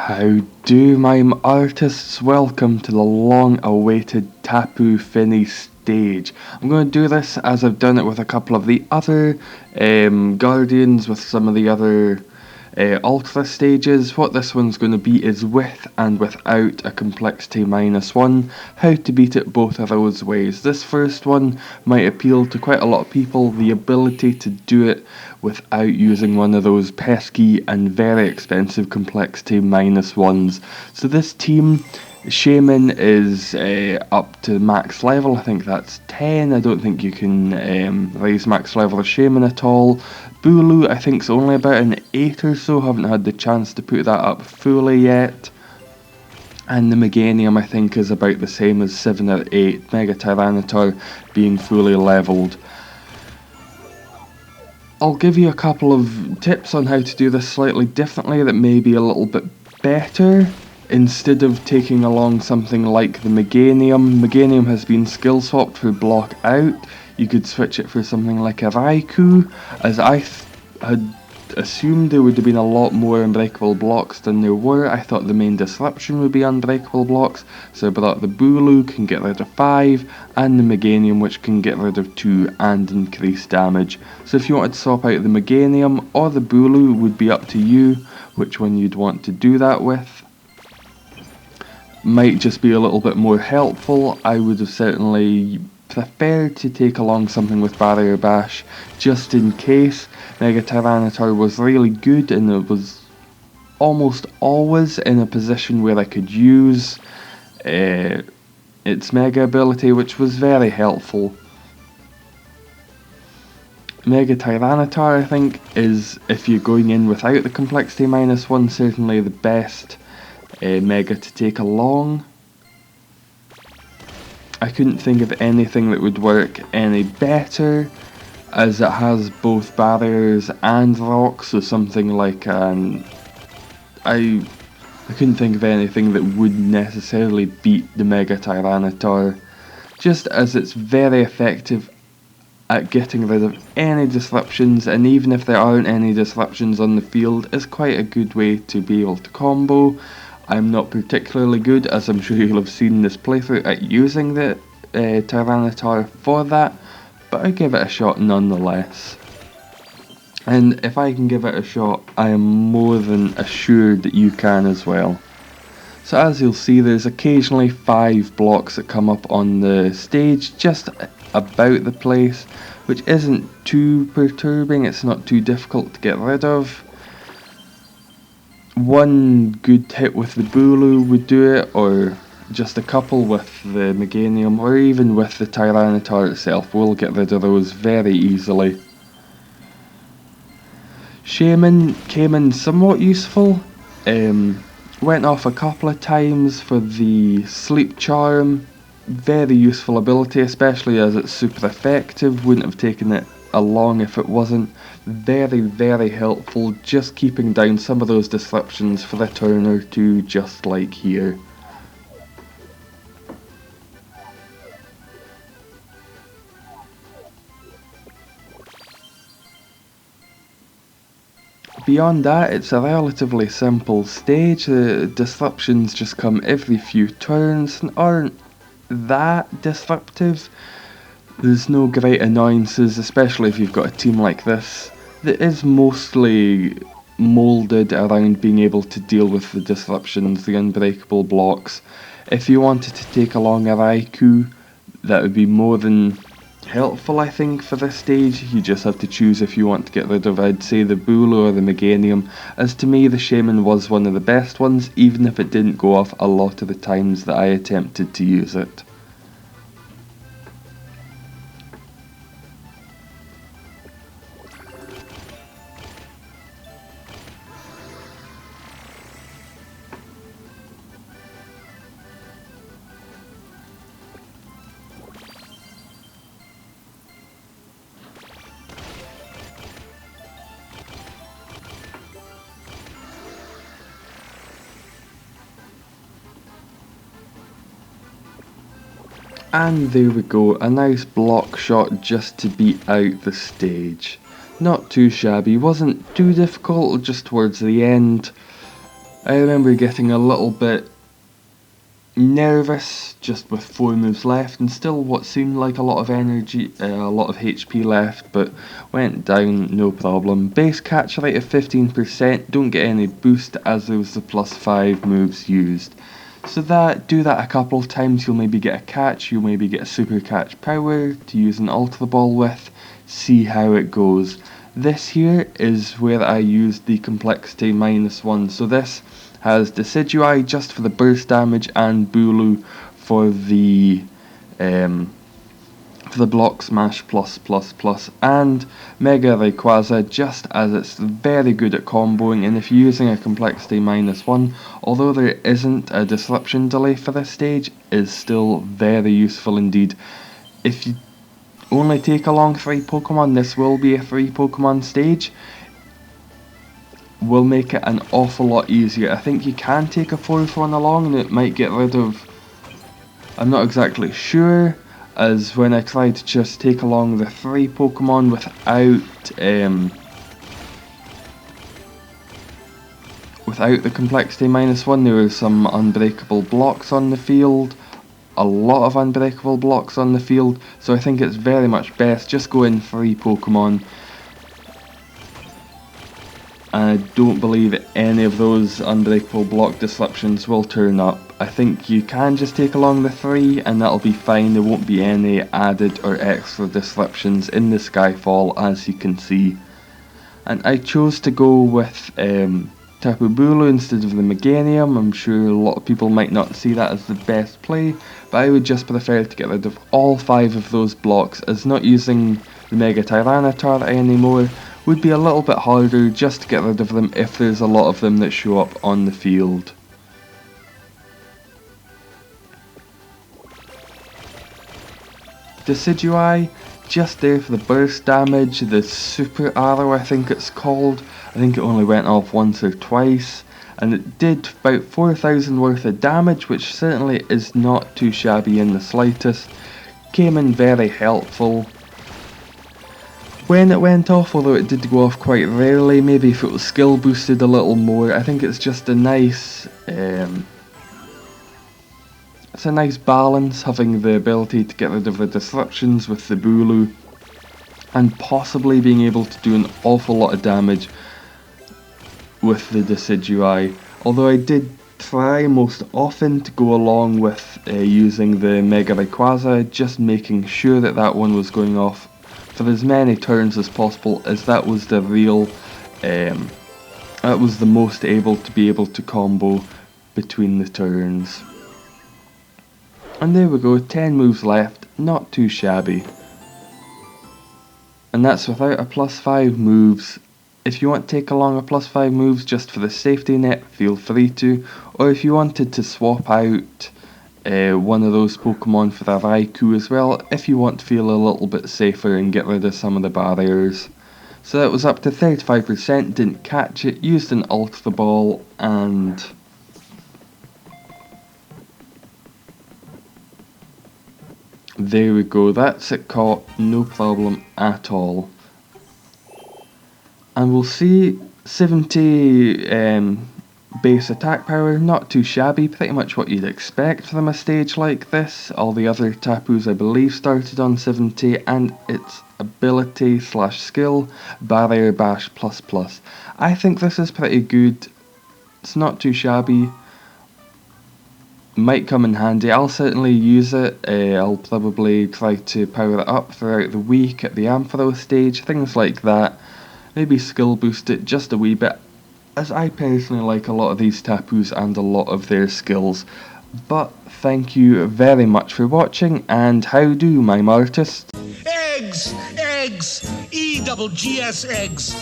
How do Mime Artists? Welcome to the long-awaited Tapu Fini stage. I'm going to do this as I've done it with a couple of the other Guardians, with some of the other Ultra stages. What this one's going to be is with and without a complexity -1, how to beat it both of those ways. This first one might appeal to quite a lot of people, the ability to do it without using one of those pesky and very expensive complexity -1s. So this team, Shaman is up to max level. I think that's 10. I don't think you can raise max level of Shaman at all. Bulu I think's only about an 8 or so, haven't had the chance to put that up fully yet. And the Meganium I think is about the same as 7 or 8, Mega Tyranitar being fully leveled. I'll give you a couple of tips on how to do this slightly differently that may be a little bit better. Instead of taking along something like the Meganium has been skill swapped for Block Out. You could switch it for something like a Raikou, as I had assumed there would have been a lot more unbreakable blocks than there were. I thought the main disruption would be unbreakable blocks, so I brought the Bulu, can get rid of 5, and the Meganium, which can get rid of 2 and increase damage. So if you wanted to swap out the Meganium or the Bulu, would be up to you which one you'd want to do that with. Might just be a little bit more helpful. I would have certainly preferred to take along something with Barrier Bash, just in case. Mega Tyranitar was really good, and it was almost always in a position where I could use its Mega ability, which was very helpful. Mega Tyranitar, I think, is, if you're going in without the complexity -1, certainly the best Mega to take along. I couldn't think of anything that would work any better, as it has both barriers and rocks, so something like I couldn't think of anything that would necessarily beat the Mega Tyranitar, just as it's very effective at getting rid of any disruptions, and even if there aren't any disruptions on the field, it's quite a good way to be able to combo. I'm not particularly good, as I'm sure you'll have seen this playthrough, at using the Tyranitar for that, but I give it a shot nonetheless. And if I can give it a shot, I am more than assured that you can as well. So as you'll see, there's occasionally 5 blocks that come up on the stage, just about the place, which isn't too perturbing. It's not too difficult to get rid of. One good hit with the Bulu would do it, or just a couple with the Meganium, or even with the Tyranitar itself. We'll get rid of those very easily. Shaman came in somewhat useful. Went off a couple of times for the Sleep Charm. Very useful ability, especially as it's super effective. Wouldn't have taken it along if it wasn't. Very, very helpful, just keeping down some of those disruptions for a turn or two, just like here. Beyond that, it's a relatively simple stage. The disruptions just come every few turns and aren't that disruptive. There's no great annoyances, especially if you've got a team like this that is mostly moulded around being able to deal with the disruptions, the unbreakable blocks. If you wanted to take along a Raikou, that would be more than helpful, I think, for this stage. You just have to choose if you want to get rid of, I'd say, the Bulu or the Meganium, as to me the Shaman was one of the best ones, even if it didn't go off a lot of the times that I attempted to use it. And there we go, a nice block shot just to beat out the stage. Not too shabby, wasn't too difficult, just towards the end. I remember getting a little bit nervous just with 4 moves left and still what seemed like a lot of energy, a lot of HP left, but went down no problem. Base catch rate of 15%, don't get any boost as there was the +5 moves used. So do that a couple of times, you'll maybe get a catch, you'll maybe get a super catch power to use an Ultra Ball with, see how it goes. This here is where I used the Complexity -1, so this has Decidui just for the burst damage and Bulu for the block smash plus, and Mega Rayquaza just as it's very good at comboing, and if you're using a Complexity -1, although there isn't a disruption delay for this stage, is still very useful indeed. If you only take along 3 Pokemon, this will be a 3 Pokemon stage, will make it an awful lot easier. I think you can take a 4th one along and it might get rid of, I'm not exactly sure, as when I tried to just take along the 3 Pokemon without the Complexity -1, there were some unbreakable blocks on the field, a lot of unbreakable blocks on the field, so I think it's very much best just go in 3 Pokemon. I don't believe any of those unbreakable block disruptions will turn up. I think you can just take along the 3 and that'll be fine, there won't be any added or extra disruptions in the Skyfall as you can see. And I chose to go with Tapu Bulu instead of the Meganium. I'm sure a lot of people might not see that as the best play, but I would just prefer to get rid of all 5 of those blocks, as not using the Mega Tyranitar anymore would be a little bit harder just to get rid of them if there's a lot of them that show up on the field. Decidui, just there for the burst damage, the super arrow I think it's called. I think it only went off once or twice, and it did about 4,000 worth of damage, which certainly is not too shabby in the slightest. Came in very helpful when it went off, although it did go off quite rarely. Maybe if it was skill boosted a little more. I think it's just a nice it's a nice balance, having the ability to get rid of the disruptions with the Bulu and possibly being able to do an awful lot of damage with the Decidui. Although I did try most often to go along with using the Mega Rayquaza, just making sure that that one was going off for as many turns as possible, as that was the real, that was the most able to combo between the turns. And there we go, 10 moves left, not too shabby. And that's without a +5 moves. If you want to take along a +5 moves just for the safety net, feel free to, or if you wanted to swap out one of those Pokemon for a Raikou as well, if you want to feel a little bit safer and get rid of some of the barriers. So that was up to 35%, didn't catch it, used an Ultra Ball, and there we go, that's it caught, no problem at all. And we'll see 70 base attack power, not too shabby, pretty much what you'd expect from a stage like this. All the other Tapus I believe started on 70, and its ability / skill, Barrier Bash ++. I think this is pretty good, it's not too shabby, might come in handy. I'll certainly use it, I'll probably try to power it up throughout the week at the Ampharos stage, things like that. Maybe skill boost it just a wee bit, as I personally like a lot of these Tapus and a lot of their skills. But thank you very much for watching, and how do, Mime Artists? Eggs! Eggs! E-double-G-S eggs!